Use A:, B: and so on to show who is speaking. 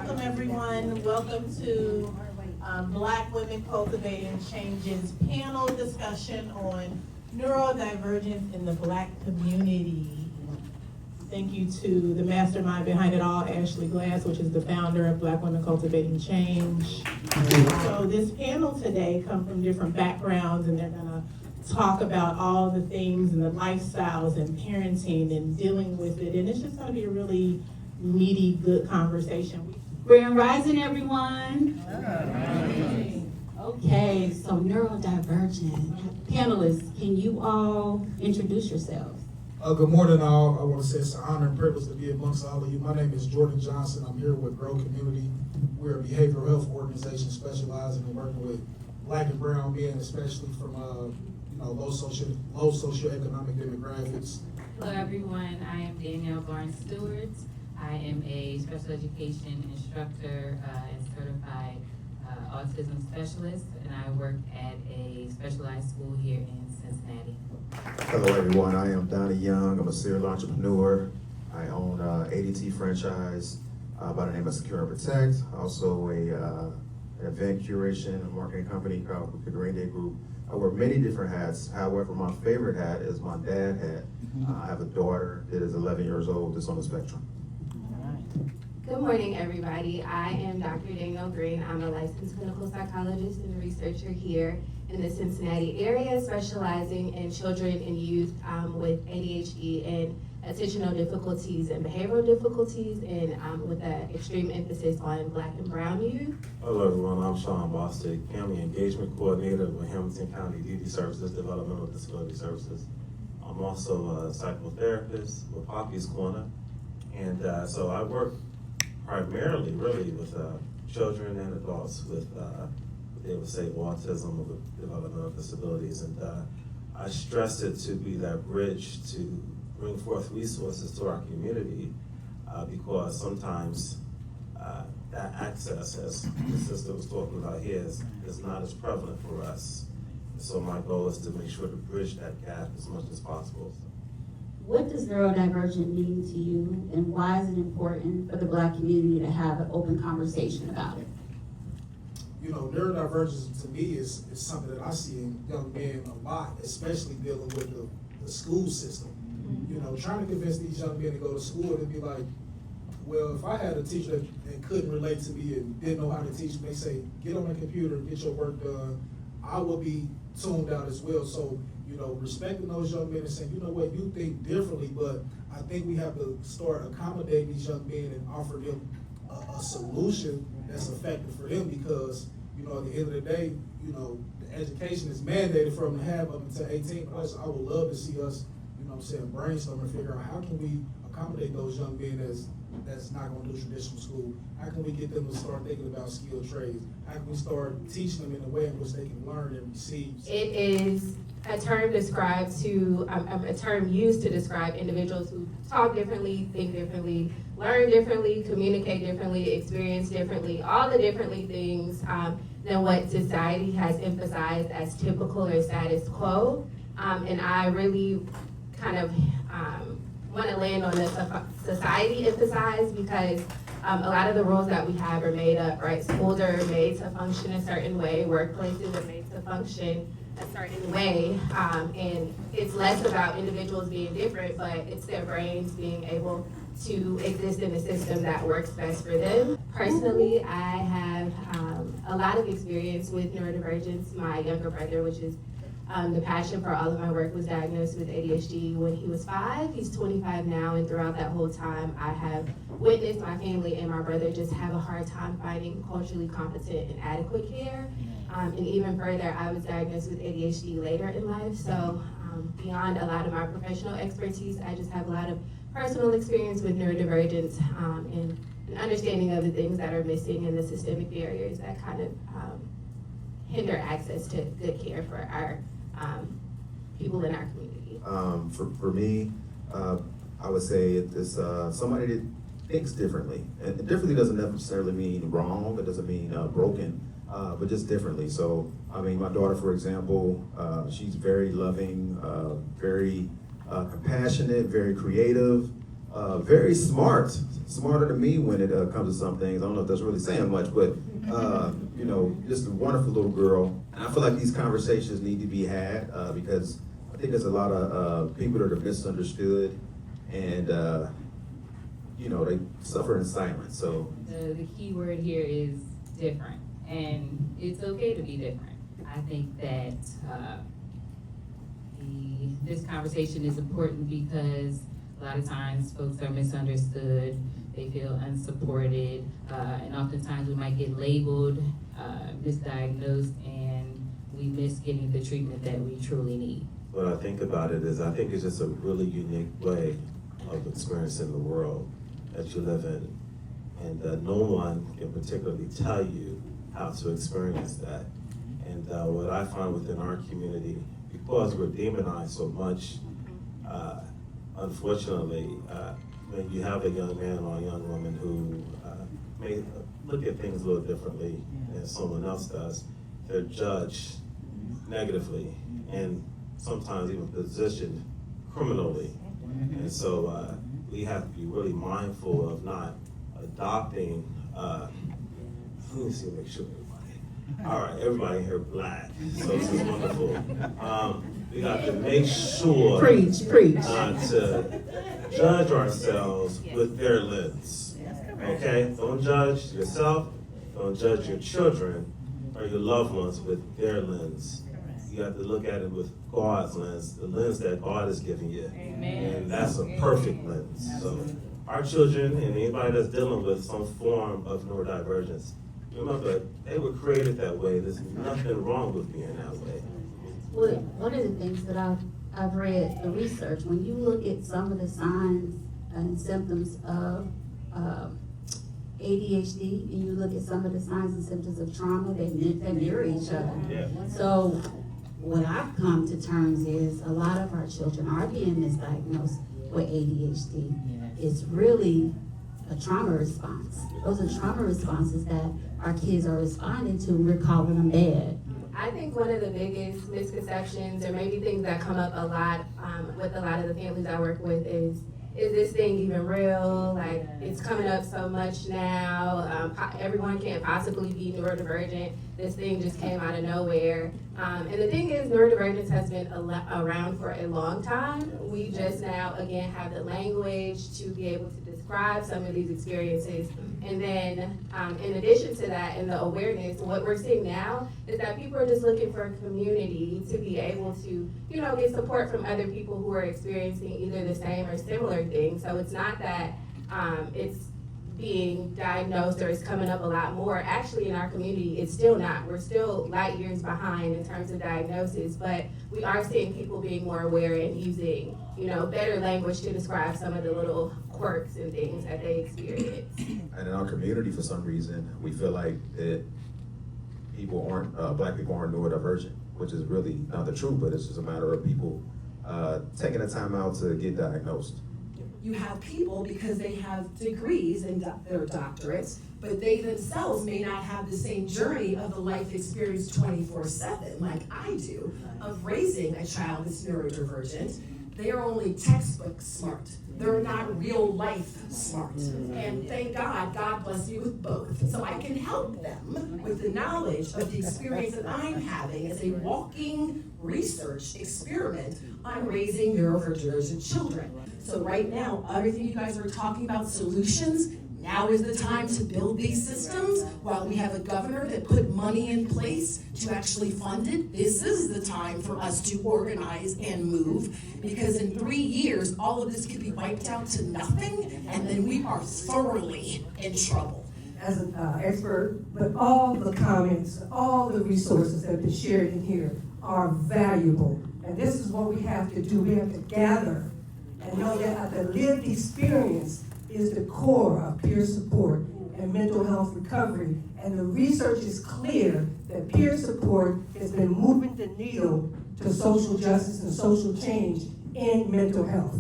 A: Welcome, everyone. Welcome to Black Women Cultivating Change's panel discussion on neurodivergence in the Black community. Thank you to the mastermind behind it all, Ashley Glass, which is the founder of Black Women Cultivating Change. So this panel today comes from different backgrounds, and they're gonna talk about all the things and the lifestyles and parenting and dealing with it. And it's just gonna be a really meaty, good conversation.
B: Grand Rising, everyone. Okay, so neurodivergent. Panelists, can you all introduce yourselves?
C: Good morning, all. I want to say it's an honor and privilege to be amongst all of you. My name is Jordan Johnson. I'm here with Grow Community. We're a behavioral health organization specializing in working with Black and brown men, especially from low socioeconomic demographics.
D: Hello everyone, I am Danielle Barnes Stewart. I am a special education instructor and certified autism specialist, and I work at a specialized school here in Cincinnati.
E: Hello everyone, I am Donnie Young. I'm a serial entrepreneur. I own ADT franchise by the name of Secure and Protect. Also an event curation and marketing company called the Green Day Group. I wear many different hats. However, my favorite hat is my dad hat. I have a daughter that is 11 years old that's on the spectrum.
F: Good morning, everybody. I am Dr. Danielle Green. I'm a licensed clinical psychologist and a researcher here in the Cincinnati area, specializing in children and youth with ADHD and attentional difficulties and behavioral difficulties, and with an extreme emphasis on Black and brown youth.
G: Hello everyone, I'm Sean Bostic, Family Engagement Coordinator with Hamilton County DD Services, Developmental Disability Services. I'm also a psychotherapist with Poppy's Corner, and so I work primarily really with children and adults with, they would say, autism or with developmental disabilities, and I stress it to be that bridge to bring forth resources to our community because sometimes that access, as the sister was talking about here, is not as prevalent for us. So my goal is to make sure to bridge that gap as much as possible.
B: What does neurodivergent mean to you, and why is it important for the Black community to have an open conversation about it?
C: You know, neurodivergence to me is something that I see in young men a lot, especially dealing with the school system. You know, trying to convince these young men to go to school and be like, well, if I had a teacher that couldn't relate to me and didn't know how to teach me, they say, get on the computer and get your work done, I will be tuned out as well. So, you know, respecting those young men and saying, you know what, you think differently, but I think we have to start accommodating these young men and offer them a solution that's effective for them, because, you know, at the end of the day, you know, the education is mandated for them to have up until 18. Plus, I would love to see us, you know what I'm saying, brainstorm and figure out how can we accommodate those young men that's not going to do traditional school. How can we get them to start thinking about skilled trades? How can we start teaching them in a way in which they can learn and receive?
F: It is a term described to, a term used to describe individuals who talk differently, think differently, learn differently, communicate differently, experience differently, all the differently things than what society has emphasized as typical or status quo. And I really kind of want to land on the society emphasize, because a lot of the rules that we have are made up, right? Schools are made to function a certain way, workplaces are made to function a certain way, and it's less about individuals being different, but it's their brains being able to exist in a system that works best for them. Personally, I have a lot of experience with neurodivergence. My younger brother, which is the passion for all of my work, was diagnosed with ADHD when he was 5. He's 25 now, and throughout that whole time, I have witnessed my family and my brother just have a hard time finding culturally competent and adequate care. And even further, I was diagnosed with ADHD later in life, so beyond a lot of my professional expertise, I just have a lot of personal experience with neurodivergence and an understanding of the things that are missing and the systemic barriers that kind of hinder access to good care for our people in our community.
E: For me, I would say it's somebody that thinks differently. And differently doesn't necessarily mean wrong, it doesn't mean broken, but just differently. So, I mean, my daughter, for example, she's very loving, very compassionate, very creative, very smart, smarter than me when it comes to some things. I don't know if that's really saying much, but you know, just a wonderful little girl. And I feel like these conversations need to be had because I think there's a lot of people that are misunderstood and you know, they suffer in silence. So
D: The key word here is different, and it's okay to be different. I think that this conversation is important because a lot of times folks are misunderstood, they feel unsupported, and oftentimes we might get labeled, misdiagnosed, and we miss getting the treatment that we truly need.
G: What I think about it is, I think it's just a really unique way of experiencing the world that you live in. And no one can particularly tell you how to experience that. And what I find within our community, because we're demonized so much, unfortunately, when you have a young man or a young woman who may look at things a little differently than someone else does, they're judged negatively and sometimes even positioned criminally. And so we have to be really mindful of not adopting, let me see, make sure everybody, all right, everybody here black, so this is wonderful. We got to make sure
A: Preach.
G: not to judge ourselves with their lens, okay? Don't judge yourself, don't judge your children or your loved ones with their lens. You have to look at it with God's lens, the lens that God has given you.
D: Amen.
G: And that's a perfect lens. So our children and anybody that's dealing with some form of neurodivergence, remember, they were created that way. There's nothing wrong with being that way.
B: Well, one of the things that I've read, the research, when you look at some of the signs and symptoms of ADHD, and you look at some of the signs and symptoms of trauma, they mirror each other.
G: Yeah.
B: So what I've come to terms is a lot of our children are being misdiagnosed with ADHD. It's really a trauma response. Those are trauma responses that our kids are responding to, and we're calling them bad.
F: I think one of the biggest misconceptions, or maybe things that come up a lot with a lot of the families I work with, is this thing even real? Like, it's coming up so much now. Everyone can't possibly be neurodivergent. This thing just came out of nowhere. And the thing is, neurodivergence has been around for a long time. We just now, again, have the language to be able to describe some of these experiences. And then, in addition to that, and the awareness, what we're seeing now is that people are just looking for a community to be able to, you know, get support from other people who are experiencing either the same or similar things. So it's not that it's being diagnosed or it's coming up a lot more. Actually, in our community, it's still not. We're still light years behind in terms of diagnosis, but we are seeing people being more aware and using, you know, better language to describe some of the little quirks and things that they experience.
E: and in our community, for some reason, we feel like that people aren't, black people aren't neurodivergent, which is really not the truth, but it's just a matter of people taking the time out to get diagnosed.
H: You have people, because they have degrees and their doctorates, but they themselves may not have the same journey of the life experience 24/7 like I do of raising a child that's neurodivergent. They are only textbook smart. They're not real life smart. And thank God, God bless me with both. So I can help them with the knowledge of the experience that I'm having as a walking research experiment on raising neurodivergent children. So right now, everything you guys are talking about, solutions, now is the time to build these systems. While we have a governor that put money in place to actually fund it, this is the time for us to organize and move, because in 3 years, all of this could be wiped out to nothing, and then we are thoroughly in trouble.
I: As an expert, but all the comments, all the resources that have been shared in here are valuable. And this is what we have to do. We have to gather and know that the lived experience is the core of peer support and mental health recovery. And the research is clear that peer support has been moving the needle to social justice and social change in mental health.